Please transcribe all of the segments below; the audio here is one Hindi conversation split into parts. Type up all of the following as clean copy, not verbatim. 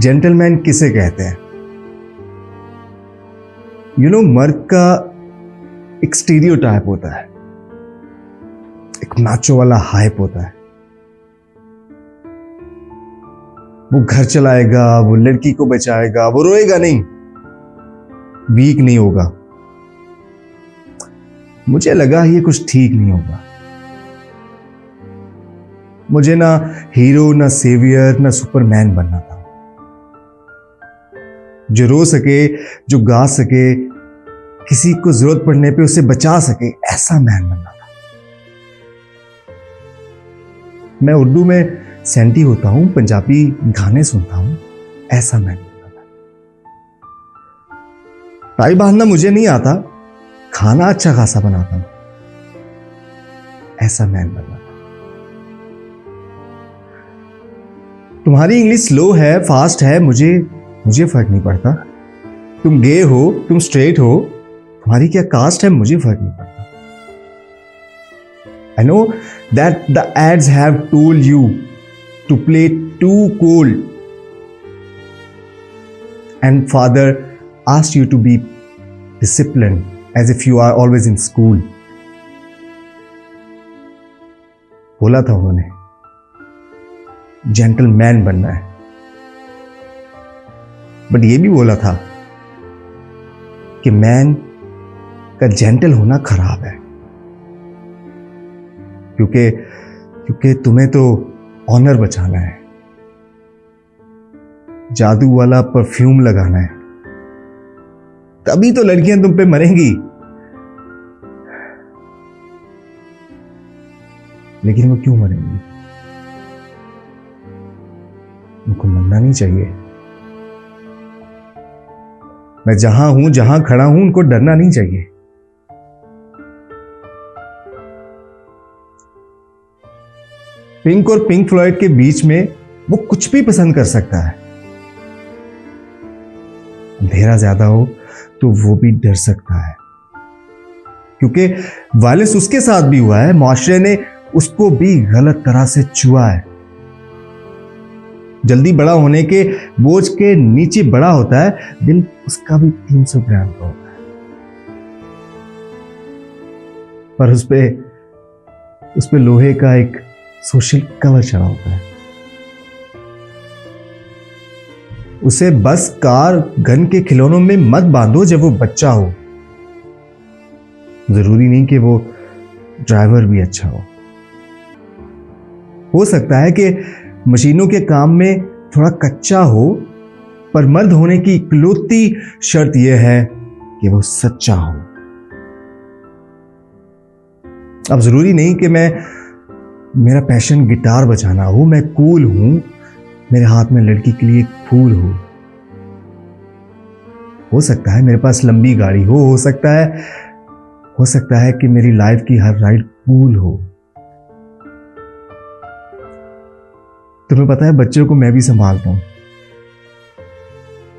जेंटलमैन किसे कहते हैं? मर्द का एक स्टीरियोटाइप होता है, एक मैचो वाला हाइप होता है। वो घर चलाएगा, वो लड़की को बचाएगा, वो रोएगा नहीं, वीक नहीं होगा। मुझे लगा ये कुछ ठीक नहीं होगा। मुझे ना हीरो, ना सेवियर, ना सुपरमैन बनना था। जो रो सके, जो गा सके, किसी को जरूरत पड़ने पे उसे बचा सके, ऐसा मैन बनना था। मैं उर्दू में सेंटी होता हूं, पंजाबी गाने सुनता हूं, ऐसा मैन बनना था। टाई बांधना मुझे नहीं आता, खाना अच्छा खासा बनाता हूं, ऐसा मैन बनना था। तुम्हारी इंग्लिश स्लो है, फास्ट है, मुझे फर्क नहीं पड़ता। तुम गे हो, तुम स्ट्रेट हो, तुम्हारी क्या कास्ट है, मुझे फर्क नहीं पड़ता। I know that the ads have told you to play too cool, and father asked you to be disciplined as if you are always in school. बोला था उन्होंने जेंटलमैन बनना है, बट ये भी बोला था कि मैन का जेंटल होना खराब है, क्योंकि तुम्हें तो ऑनर बचाना है, जादू वाला परफ्यूम लगाना है, तभी तो लड़कियां तुम पे मरेंगी। लेकिन वो क्यों मरेंगी? उनको मरना नहीं चाहिए। मैं जहां हूं, जहां खड़ा हूं, उनको डरना नहीं चाहिए। पिंक और पिंक फ्लॉयड के बीच में वो कुछ भी पसंद कर सकता है। अंधेरा ज्यादा हो तो वो भी डर सकता है, क्योंकि वायलेंस उसके साथ भी हुआ है, माशरे ने उसको भी गलत तरह से छुआ है। जल्दी बड़ा होने के बोझ के नीचे बड़ा होता है, दिल उसका भी 300 ग्राम का होता है, पर उस पे लोहे का एक सोशल कवर चढ़ा होता है। उसे बस कार, गन के खिलौनों में मत बांधो जब वो बच्चा हो। जरूरी नहीं कि वो ड्राइवर भी अच्छा हो सकता है कि मशीनों के काम में थोड़ा कच्चा हो, पर मर्द होने की इकलौती शर्त यह है कि वो सच्चा हो। अब जरूरी नहीं कि मेरा पैशन गिटार बजाना हो, मैं कूल हूं, मेरे हाथ में लड़की के लिए एक फूल हो सकता है मेरे पास लंबी गाड़ी हो सकता है कि मेरी लाइफ की हर राइड कूल हो। तुम्हें पता है, बच्चों को मैं भी संभालता हूं।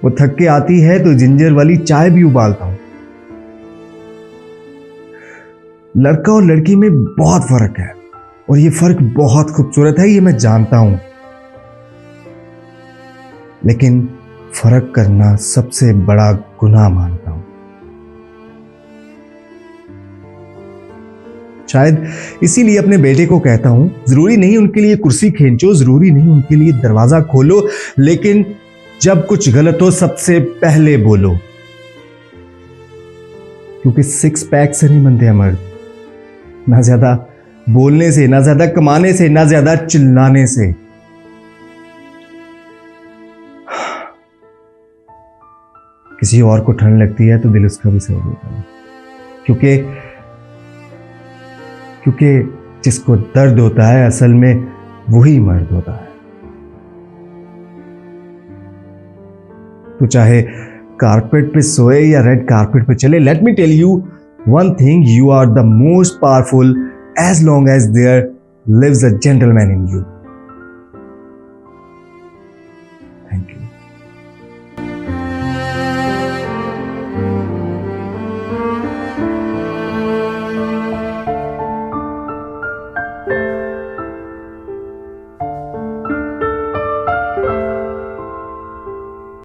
वो थक के आती है तो जिंजर वाली चाय भी उबालता हूं। लड़का और लड़की में बहुत फर्क है, और ये फर्क बहुत खूबसूरत है, ये मैं जानता हूं। लेकिन फर्क करना सबसे बड़ा गुनाह मानता हूं। शायद इसीलिए अपने बेटे को कहता हूं, जरूरी नहीं उनके लिए कुर्सी खींचो, जरूरी नहीं उनके लिए दरवाजा खोलो, लेकिन जब कुछ गलत हो सबसे पहले बोलो, क्योंकि 6 पैक से नहीं बनते मर्द। ना ज्यादा बोलने से, ना ज्यादा कमाने से, ना ज्यादा चिल्लाने से। किसी और को ठंड लगती है तो दिल उसका भी सह देता है, क्योंकि जिसको दर्द होता है असल में वही मर्द होता है। तो चाहे कारपेट पे सोए या रेड कारपेट पे चले, let me tell you one thing, you are the most powerful as long as there lives a gentleman in you.